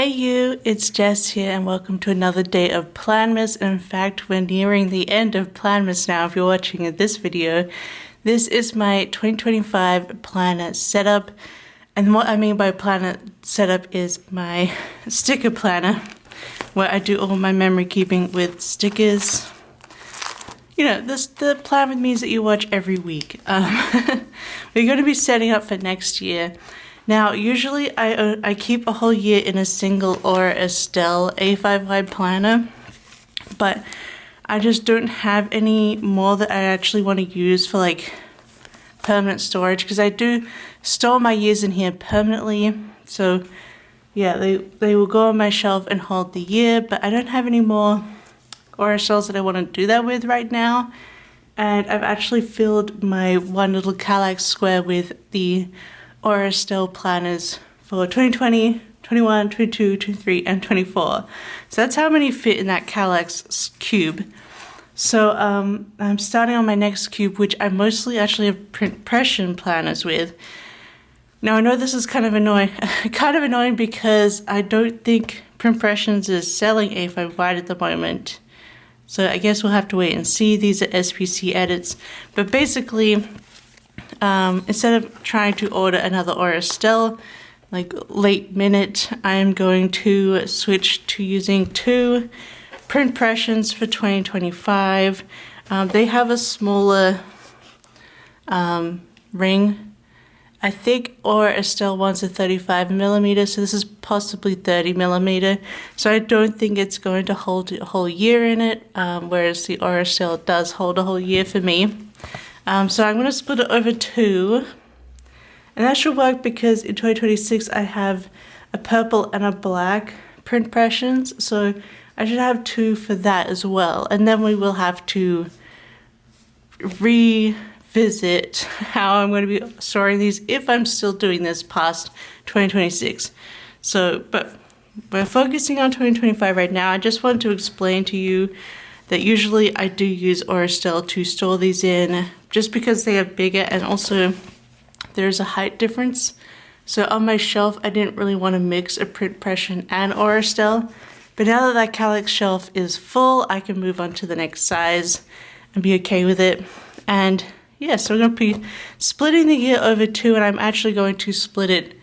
Hey you, it's Jess here and welcome to another day of Planmas. In fact, we're nearing the end of Planmas now if you're watching this video. This is my 2025 planner setup, and what I mean by planner setup is my sticker planner where I do all my memory keeping with stickers. You know, the plan with me that you watch every week. We're going to be setting up for next year. Now, usually I keep a whole year in a single or Estelle A5 wide planner, but I just don't have any more that I actually want to use for like permanent storage, because I do store my years in here permanently. So yeah, they will go on my shelf and hold the year, but I don't have any more Estelles that I want to do that with right now. And I've actually filled my one little Keylights square with the Estelle planners for 2020, 21, 22, 23, and 24. So that's how many fit in that Keylights cube. So I'm starting on my next cube, which I mostly actually have Pressions planners with. Now I know this is kind of annoying, because I don't think Pressions is selling A5 wide at the moment. So I guess we'll have to wait and see. These are SPC edits, but basically, instead of trying to order another Estelle, like late minute, I'm going to switch to using two Pressions for 2025. They have a smaller ring. I think Estelle wants a 35mm, so this is possibly 30mm. So I don't think it's going to hold a whole year in it, whereas the Estelle does hold a whole year for me. So I'm going to split it over two, and that should work because in 2026 I have a purple and a black Pressions, so I should have two for that as well. And then we will have to revisit how I'm going to be storing these if I'm still doing this past 2026. So, but we're focusing on 2025 right now. I just want to explain to you that usually I do use Estelle to store these in, just because they are bigger, and also there's a height difference. So on my shelf, I didn't really want to mix a Pressions and Estelle. But now that Keylights shelf is full, I can move on to the next size and be okay with it. And yeah, so we're going to be splitting the year over two, and I'm actually going to split it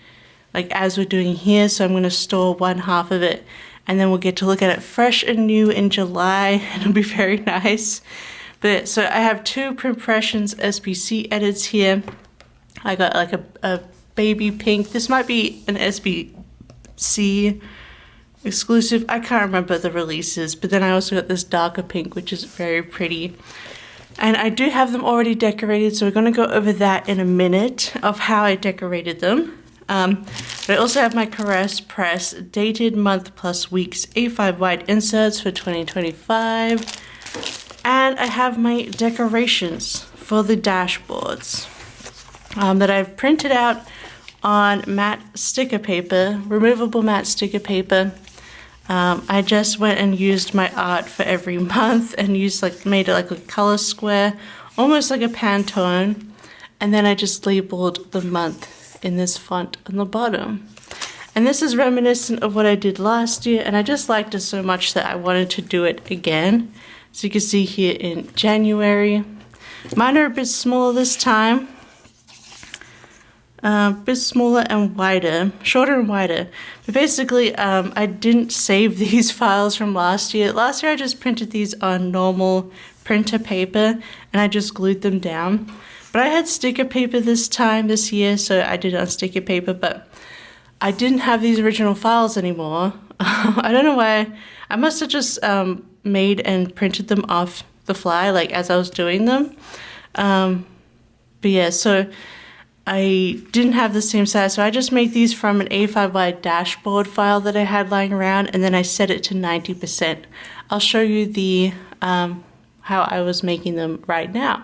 like as we're doing here. So I'm going to store one half of it, and then we'll get to look at it fresh and new in July, and it'll be very nice. But so I have two Pressions SBC edits here. I got like a baby pink. This might be an SBC exclusive. I can't remember the releases, but then I also got this darker pink, which is very pretty. And I do have them already decorated, so we're going to go over that in a minute of how I decorated them. But I also have my Caress Press dated month plus weeks A5 wide inserts for 2025. And I have my decorations for the dashboards that I've printed out on matte sticker paper, removable matte sticker paper. I just went and used my art for every month and made it like a color square, almost like a Pantone. And then I just labeled the month in this font on the bottom. And this is reminiscent of what I did last year, and I just liked it so much that I wanted to do it again. So you can see here in January. Mine are a bit smaller this time. A bit smaller and wider, shorter and wider. But basically, I didn't save these files from last year. Last year I just printed these on normal printer paper, and I just glued them down. But I had sticker paper this year, so I did it on sticker paper, but I didn't have these original files anymore. I don't know why. I must have just made and printed them off the fly, like as I was doing them. But yeah, so I didn't have the same size, so I just made these from an A5 wide dashboard file that I had lying around, and then I set it to 90%. I'll show you the how I was making them right now.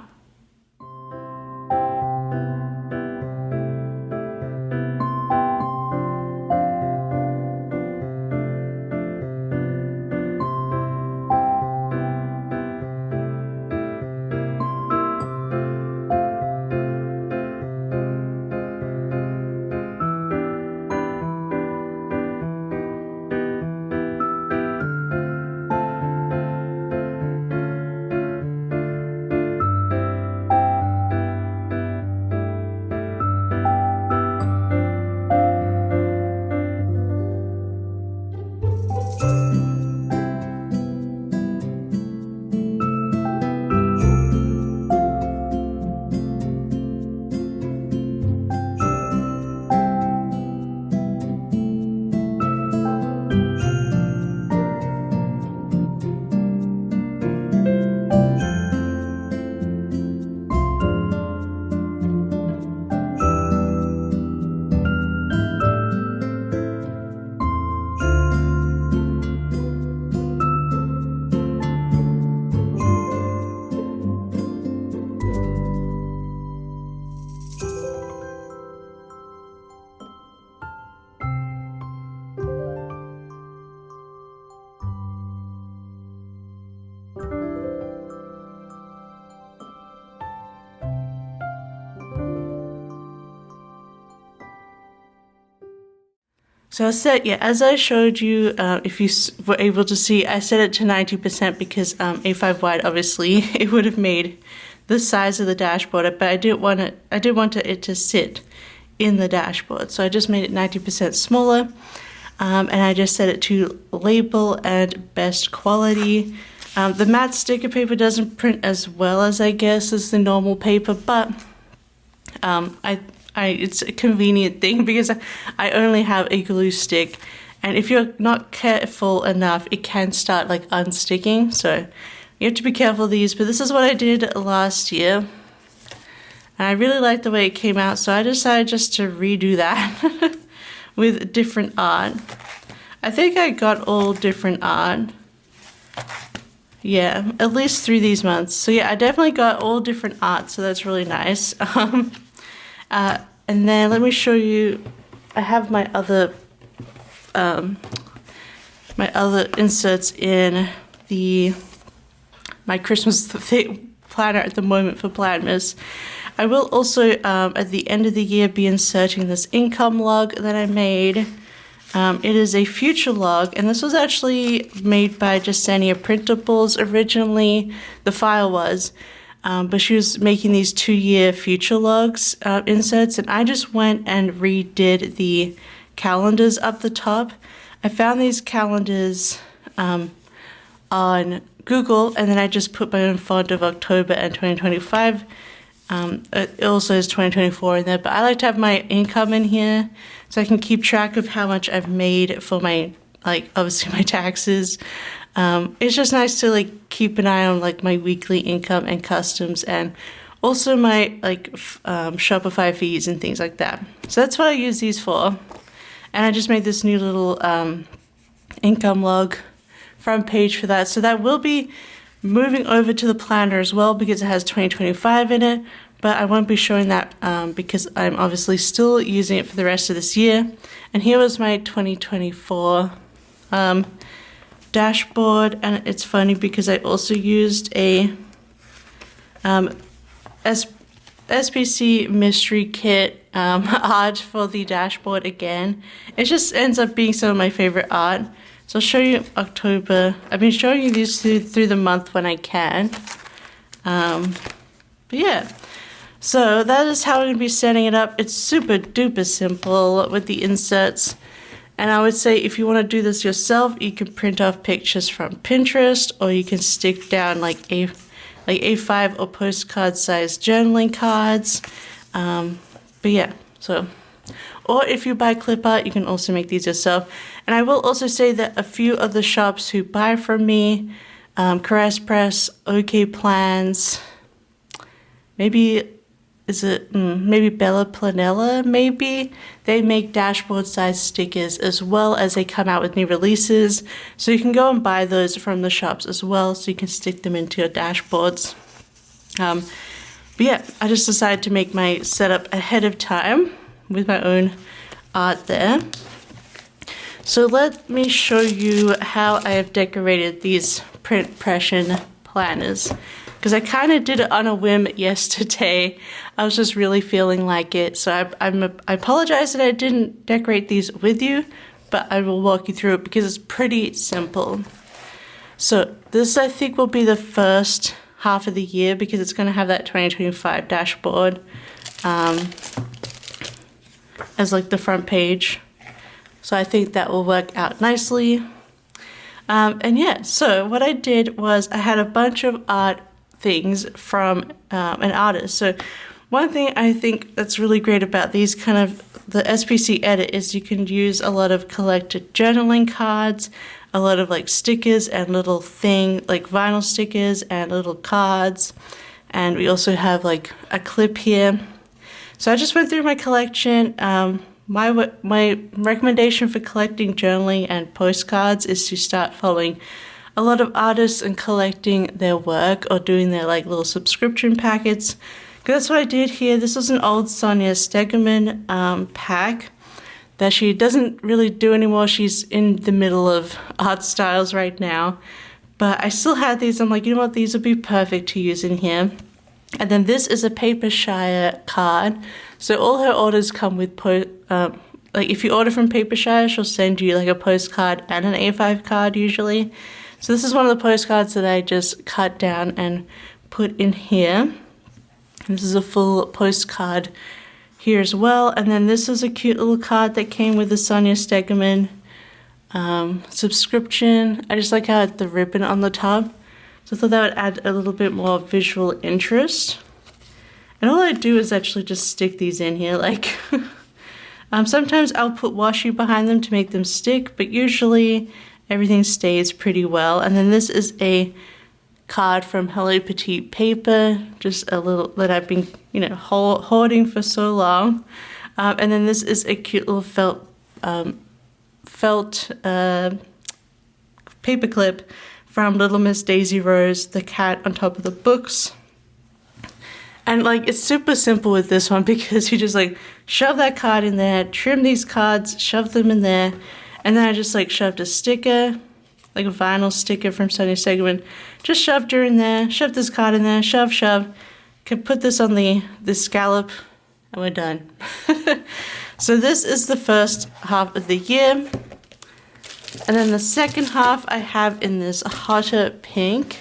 So I set, yeah, as I showed you, if you were able to see, I set it to 90% because A5 wide, obviously, it would have made the size of the dashboard, but I did want it to sit in the dashboard. So I just made it 90% smaller, and I just set it to label and best quality. The matte sticker paper doesn't print as well as I guess as the normal paper, but it's a convenient thing because I only have a glue stick, and if you're not careful enough, it can start like unsticking. So you have to be careful of these, but this is what I did last year. And I really liked the way it came out, so I decided just to redo that with different art. I think I got all different art. Yeah, at least through these months. So yeah, I definitely got all different art, so that's really nice. And then let me show you, I have my other inserts in my Christmas planner at the moment for Planmas. I will also, at the end of the year, be inserting this income log that I made. It is a future log, and this was actually made by Jasenia Printables originally. The file was, but she was making these 2-year future logs inserts, and I just went and redid the calendars up the top. I found these calendars on Google, and then I just put my own font of October and 2025. It also is 2024 in there, but I like to have my income in here so I can keep track of how much I've made for my, like, obviously my taxes. It's just nice to like keep an eye on like my weekly income and customs, and also my like Shopify fees and things like that. So that's what I use these for. And I just made this new little income log front page for that. So that will be moving over to the planner as well because it has 2025 in it, but I won't be showing that because I'm obviously still using it for the rest of this year. And here was my 2024 dashboard, and it's funny because I also used a SPC mystery kit art for the dashboard again. It just ends up being some of my favorite art. So I'll show you October. I've been showing you these through the month when I can. But yeah, so that is how I'm going to be setting it up. It's super duper simple with the inserts. And I would say if you want to do this yourself, you can print off pictures from Pinterest, or you can stick down like A5 or postcard size journaling cards. But yeah, so, or if you buy clip art, you can also make these yourself. And I will also say that a few of the shops who buy from me, Caress Press, OK Plans, maybe Bella Planella, maybe, they make dashboard size stickers as well as they come out with new releases. So you can go and buy those from the shops as well, so you can stick them into your dashboards. But yeah, I just decided to make my setup ahead of time with my own art there. So let me show you how I have decorated these print pression planners, because I kind of did it on a whim yesterday. I was just really feeling like it. So I apologize that I didn't decorate these with you, but I will walk you through it because it's pretty simple. So this, I think, will be the first half of the year because it's going to have that 2025 dashboard as like the front page. So I think that will work out nicely. And yeah, so what I did was I had a bunch of art things from an artist. So one thing I think that's really great about these kind of the SPC edit is you can use a lot of collected journaling cards, a lot of like stickers and little like vinyl stickers and little cards. And we also have like a clip here. So I just went through my collection. My recommendation for collecting journaling and postcards is to start following a lot of artists and collecting their work, or doing their like little subscription packets. Because that's what I did here. This was an old Sonia Stegeman pack that she doesn't really do anymore. She's in the middle of art styles right now. But I still had these. I'm like, you know what? These would be perfect to use in here. And then this is a Papershire card. So all her orders come with like if you order from Papershire, she'll send you like a postcard and an A5 card usually. So this is one of the postcards that I just cut down and put in here. This is a full postcard here as well. And then this is a cute little card that came with the Sonia Stegeman subscription. I just like how it's the ribbon on the top. So I thought that would add a little bit more visual interest. And all I do is actually just stick these in here. Like, sometimes I'll put washi behind them to make them stick, but usually everything stays pretty well. And then this is a card from Hello Petite Paper, just a little that I've been, you know, hoarding for so long. And then this is a cute little felt paper clip from Little Miss Daisy Rose, the cat on top of the books. And like, it's super simple with this one because you just like shove that card in there, trim these cards, shove them in there, and then I just like shoved a sticker, like a vinyl sticker from Sonia Stegeman, just shoved her in there, shoved this card in there, shove, could put this on the scallop, and we're done. So this is the first half of the year. And then the second half I have in this hotter pink.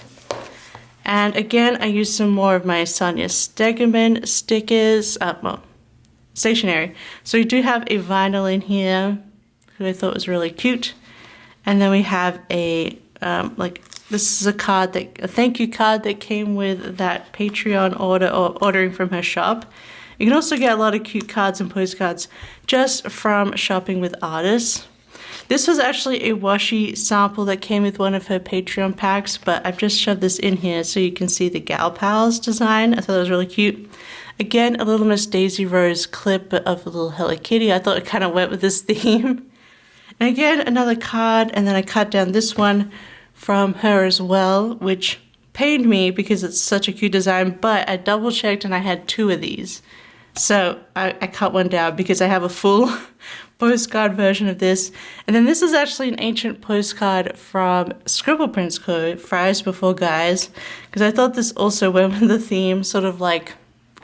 And again, I used some more of my Sonia Stegeman stickers, stationery. So we do have a vinyl in here, who I thought was really cute. And then we have a, this is a card, a thank you card that came with that Patreon order or ordering from her shop. You can also get a lot of cute cards and postcards just from shopping with artists. This was actually a washi sample that came with one of her Patreon packs, but I've just shoved this in here so you can see the Gal Pals design. I thought it was really cute. Again, a Little Miss Daisy Rose clip of a little Hello Kitty. I thought it kind of went with this theme. And again, another card, and then I cut down this one from her as well, which pained me because it's such a cute design, but I double checked and I had two of these. So I cut one down because I have a full postcard version of this. And then this is actually an ancient postcard from Scribble Prints Co, Fries Before Guys, because I thought this also went with the theme, sort of like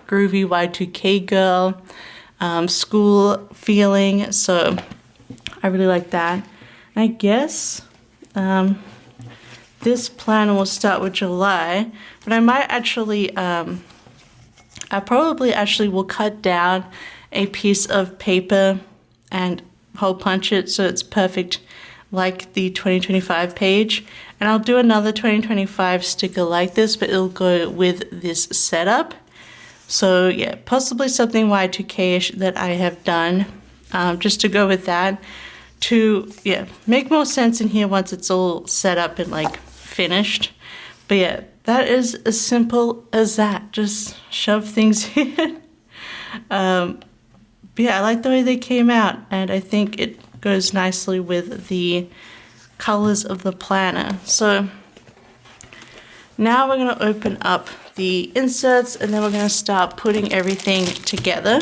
groovy Y2K girl, school feeling. So I really like that. And I guess this planner will start with July, but I might actually, I probably actually will cut down a piece of paper and hole punch it so it's perfect like the 2025 page. And I'll do another 2025 sticker like this, but it'll go with this setup. So yeah, possibly something Y2K-ish that I have done just to go with that to, yeah, make more sense in here once it's all set up and like finished. But yeah, that is as simple as that. Just shove things in. But yeah, I like the way they came out, and I think it goes nicely with the colors of the planner. So now we're going to open up the inserts, and then we're going to start putting everything together.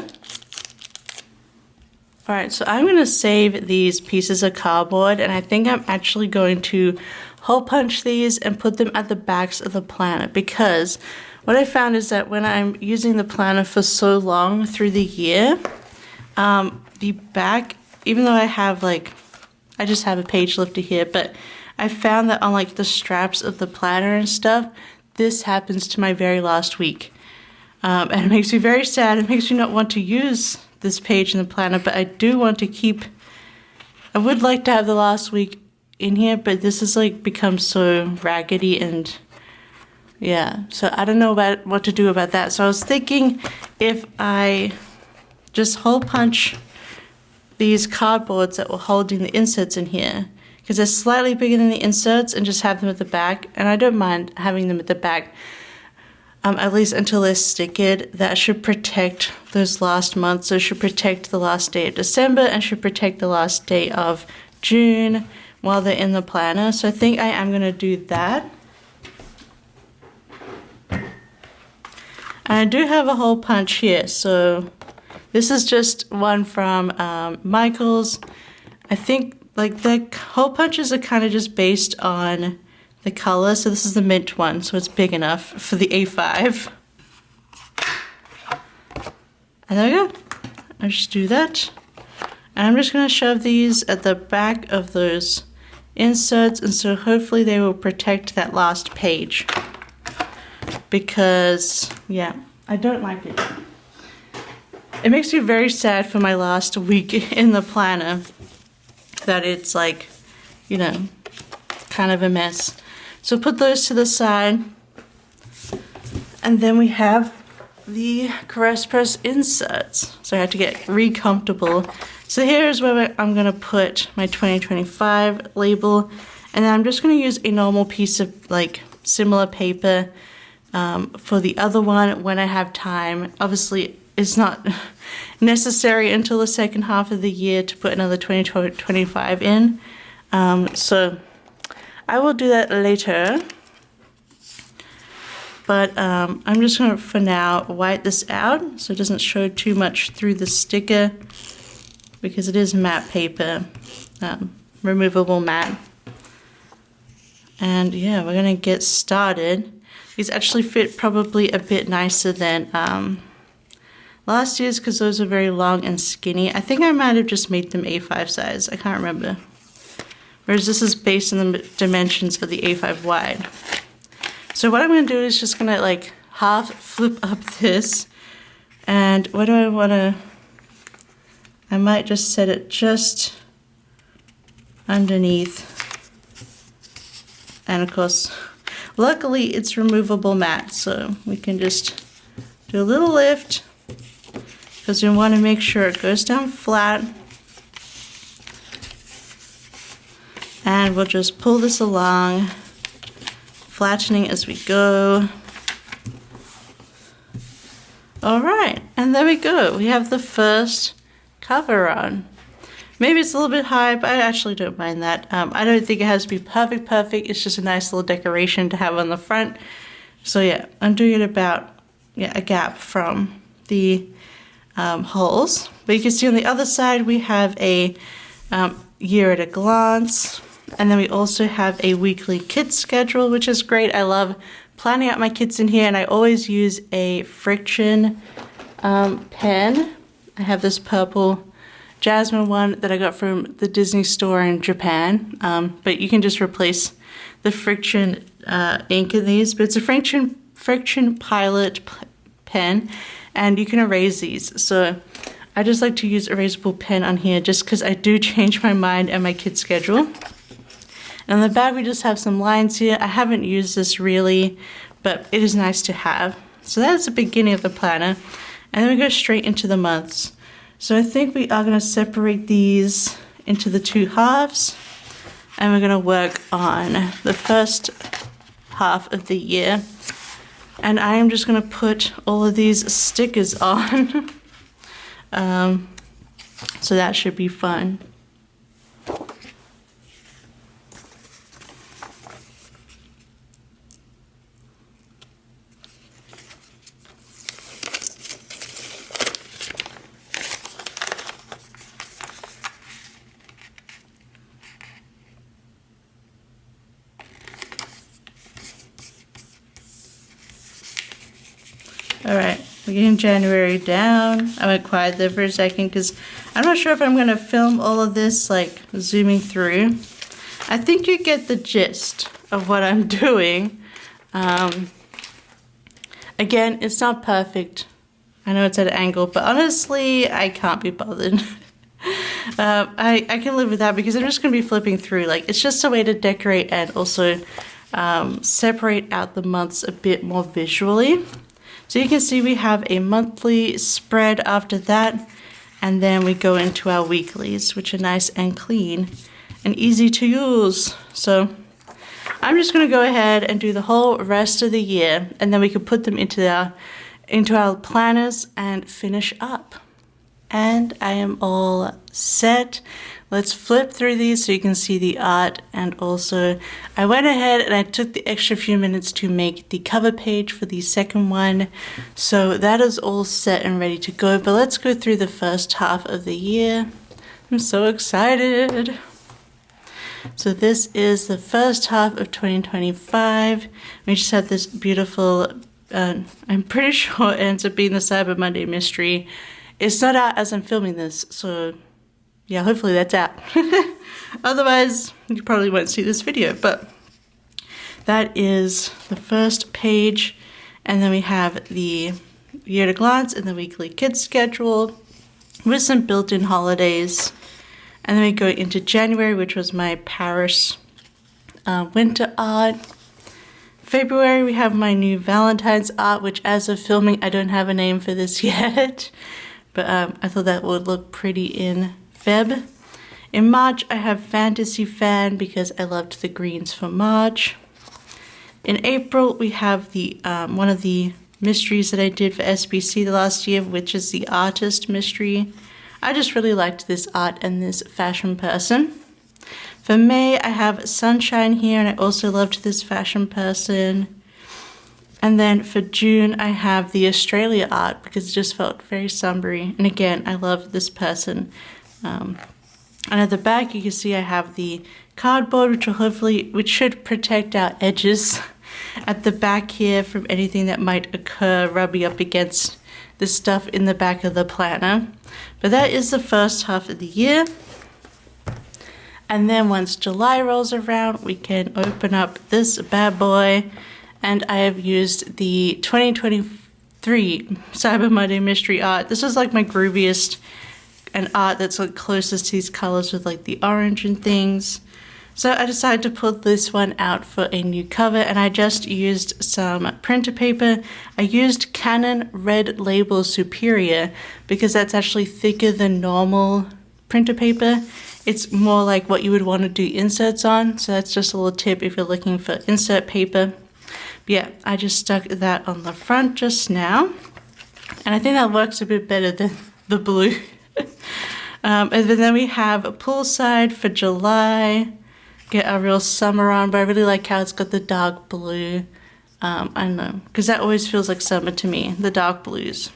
Alright, so I'm going to save these pieces of cardboard, and I think I'm actually going to hole punch these and put them at the backs of the planner, because what I found is that when I'm using the planner for so long through the year, the back, even though I have like, I just have a page lifter here, but I found that on like the straps of the planner and stuff, this happens to my very last week. And it makes me very sad. It makes me not want to use this page in the planner, but I do want to keep, I would like to have the last week in here, but this has like become so raggedy, and yeah, so I don't know about what to do about that. So I was thinking if I just hole punch these cardboards that were holding the inserts in here, because they're slightly bigger than the inserts, and just have them at the back. And I don't mind having them at the back, at least until they're stickered. That should protect those last months. So it should protect the last day of December and should protect the last day of June while they're in the planner. So I think I am going to do that. And I do have a hole punch here. So this is just one from Michael's. I think like the hole punches are kind of just based on the color. So this is the mint one, so it's big enough for the A5. And there we go. I just do that. And I'm just going to shove these at the back of those inserts, and so hopefully they will protect that last page. Because, yeah, I don't like it. It makes me very sad for my last week in the planner that it's like, you know, kind of a mess. So put those to the side. And then we have the Caress Press inserts. So I had to get re-comfortable. So here's where I'm going to put my 2025 label. And then I'm just going to use a normal piece of like similar paper for the other one when I have time. Obviously, it's not necessary until the second half of the year to put another 2025 in. So I will do that later. But I'm just going to, for now, white this out so it doesn't show too much through the sticker because it is matte paper, removable matte. And yeah, we're going to get started. These actually fit probably a bit nicer than last year's because those are very long and skinny. I think I might have just made them A5 size. I can't remember. Whereas this is based on the dimensions of the A5 wide. So what I'm going to do is just going to like half flip up this. And what do I want to... I might just set it just underneath. And of course, luckily it's removable matte. So we can just do a little lift. Because we want to make sure it goes down flat. And we'll just pull this along, flattening as we go. All right, and there we go. We have the first cover on. Maybe it's a little bit high, but I actually don't mind that. I don't think it has to be perfect. It's just a nice little decoration to have on the front. So yeah, I'm doing it about a gap from the holes. But you can see on the other side, we have a year at a glance. And then we also have a weekly kit schedule, which is great. I love planning out my kits in here, and I always use a friction pen. I have this purple jasmine one that I got from the Disney store in Japan, but you can just replace the friction ink in these. But it's a friction pilot pen, and you can erase these. So I just like to use erasable pen on here just because I do change my mind and my kit schedule. And on the back we just have some lines here. I haven't used this really, but it is nice to have. So that's the beginning of the planner. And then we go straight into the months. So I think we are going to separate these into the two halves. And we're going to work on the first half of the year. And I am just going to put all of these stickers on. So that should be fun. Alright, we're getting January down. I went quiet there for a second because I'm not sure if I'm going to film all of this like zooming through. I think you get the gist of what I'm doing. Again, it's not perfect. I know it's at an angle, but honestly, I can't be bothered. I can live with that because I'm just going to be flipping through. Like, it's just a way to decorate and also separate out the months a bit more visually. So you can see we have a monthly spread after that, and then we go into our weeklies, which are nice and clean and easy to use. So I'm just going to go ahead and do the whole rest of the year, and then we can put them into our planners and finish up. And I am all set. Let's flip through these so you can see the art, and also I went ahead and I took the extra few minutes to make the cover page for the second one. So that is all set and ready to go, but let's go through the first half of the year. I'm so excited. So this is the first half of 2025. We just had this beautiful, I'm pretty sure it ends up being the Cyber Monday mystery. It's not out as I'm filming this, so yeah, hopefully that's out. Otherwise, you probably won't see this video, but that is the first page. And then we have the year at a glance and the weekly kids schedule with some built-in holidays. And then we go into January, which was my Paris winter art. February, we have my new Valentine's art, which as of filming, I don't have a name for this yet. But I thought that would look pretty in Feb. In March, I have Fantasy Fan because I loved the greens for March. In April, we have the one of the mysteries that I did for SBC the last year, which is the artist mystery. I just really liked this art and this fashion person. For May, I have Sunshine here, and I also loved this fashion person. And then for June, I have the Australia art because it just felt very summery. And again, I love this person. And at the back, you can see I have the cardboard, which should protect our edges at the back here from anything that might occur rubbing up against the stuff in the back of the planner. But that is the first half of the year. And then once July rolls around, we can open up this bad boy. And I have used the 2023 Cyber Monday mystery art. This is like my grooviest and art that's like closest to these colors with like the orange and things. So I decided to put this one out for a new cover, and I just used some printer paper. I used Canon Red Label Superior because that's actually thicker than normal printer paper. It's more like what you would want to do inserts on, so that's just a little tip if you're looking for insert paper. But yeah, I just stuck that on the front just now, and I think that works a bit better than the blue. And then we have a poolside for July. Get a real summer on, but I really like how it's got the dark blue. I don't know, because that always feels like summer to me, the dark blues.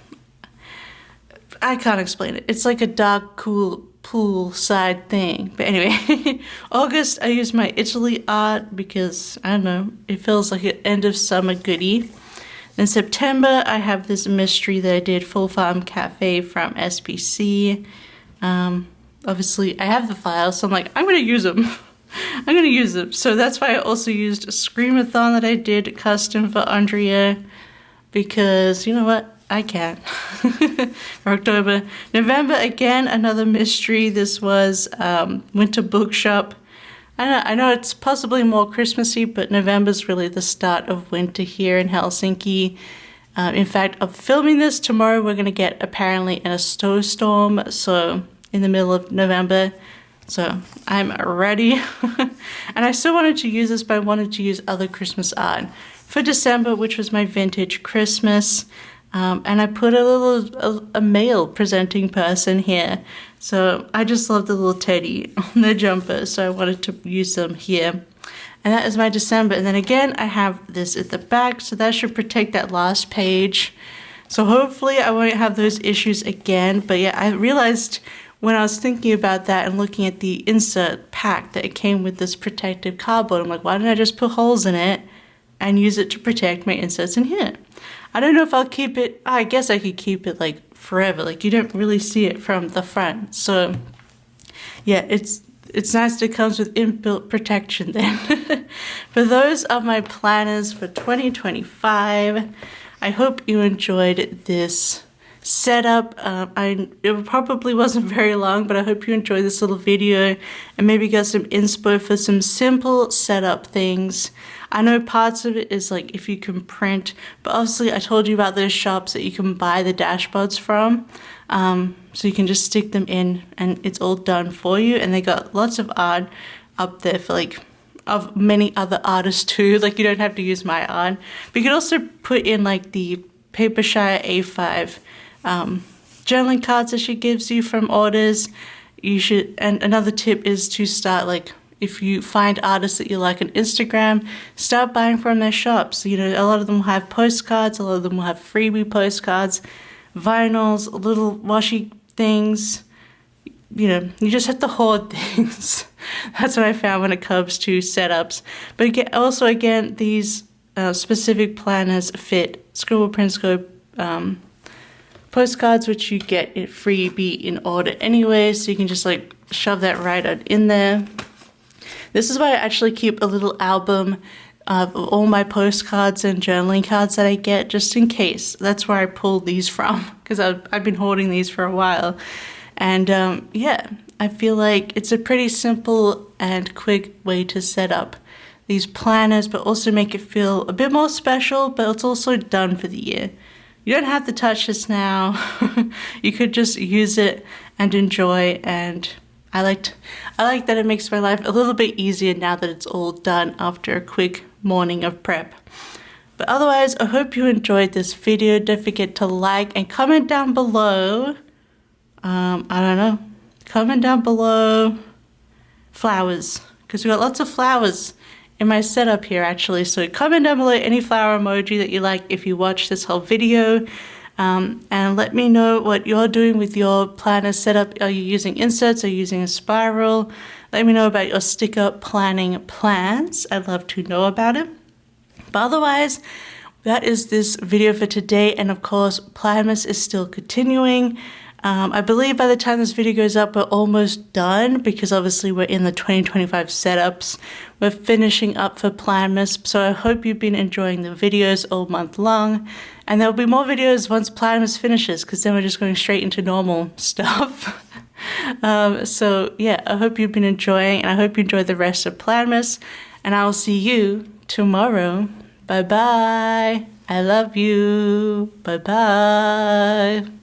I can't explain it. It's like a dark, cool poolside thing. But anyway, August, I use my Italy art because, I don't know, it feels like an end of summer goodie. Then September, I have this mystery that I did, Full Farm Cafe from SPC. Obviously, I have the files, so I'm like, I'm going to use them. I'm going to use them. So that's why I also used a Screamathon that I did custom for Andrea, because you know what? I can. For October. November, again, another mystery. This was Winter Bookshop. I know it's possibly more Christmassy, but November's really the start of winter here in Helsinki. In fact, of filming this tomorrow, we're going to get apparently in a snowstorm, so in the middle of November. So I'm ready. And I still wanted to use this, but I wanted to use other Christmas art. For December, which was my vintage Christmas, and I put a male presenting person here. So I just love the little teddy on the jumper, so I wanted to use them here. And that is my December. And then again, I have this at the back, so that should protect that last page. So hopefully I won't have those issues again. But yeah, I realized when I was thinking about that and looking at the insert pack that it came with this protective cardboard, I'm like, why didn't I just put holes in it and use it to protect my inserts in here? I don't know if I'll keep it. I guess I could keep it like forever. Like you don't really see it from the front. So yeah, it's nice that it comes with inbuilt protection then. But those are my planners for 2025. I hope you enjoyed this setup. It probably wasn't very long, but I hope you enjoyed this little video and maybe got some inspo for some simple setup things. I know parts of it is like if you can print, but obviously I told you about those shops that you can buy the dashboards from. So you can just stick them in and it's all done for you. And they got lots of art up there for like of many other artists too. Like you don't have to use my art, but you can also put in like the Papershire A5 journaling cards that she gives you from orders. You should, and another tip is to start like, if you find artists that you like on Instagram, start buying from their shops. You know, a lot of them will have postcards, a lot of them will have freebie postcards, vinyls, little washi things. You know, you just have to hoard things. That's what I found when it comes to setups. But also, again, these specific planners fit Scribble Prints Co postcards, which you get it freebie in order anyway, so you can just like shove that right in there. This is why I actually keep a little album of all my postcards and journaling cards that I get, just in case. That's where I pulled these from, because I've been hoarding these for a while. And yeah, I feel like it's a pretty simple and quick way to set up these planners, but also make it feel a bit more special, but it's also done for the year. You don't have to touch this now. You could just use it and enjoy, and I like that it makes my life a little bit easier now that it's all done after a quick morning of prep. But otherwise, I hope you enjoyed this video. Don't forget to like and comment down below. I don't know. Comment down below flowers, because we got lots of flowers in my setup here actually. So comment down below any flower emoji that you like if you watch this whole video. And let me know what you're doing with your planner setup. Are you using inserts? Are you using a spiral? Let me know about your sticker planning plans. I'd love to know about it. But otherwise, that is this video for today. And of course, Planmas is still continuing. I believe by the time this video goes up, we're almost done, because obviously we're in the 2025 setups. We're finishing up for Planmas, so I hope you've been enjoying the videos all month long. And there'll be more videos once Planmas finishes, because then we're just going straight into normal stuff. So yeah, I hope you've been enjoying, and I hope you enjoy the rest of Planmas. And I will see you tomorrow. Bye bye. I love you. Bye bye.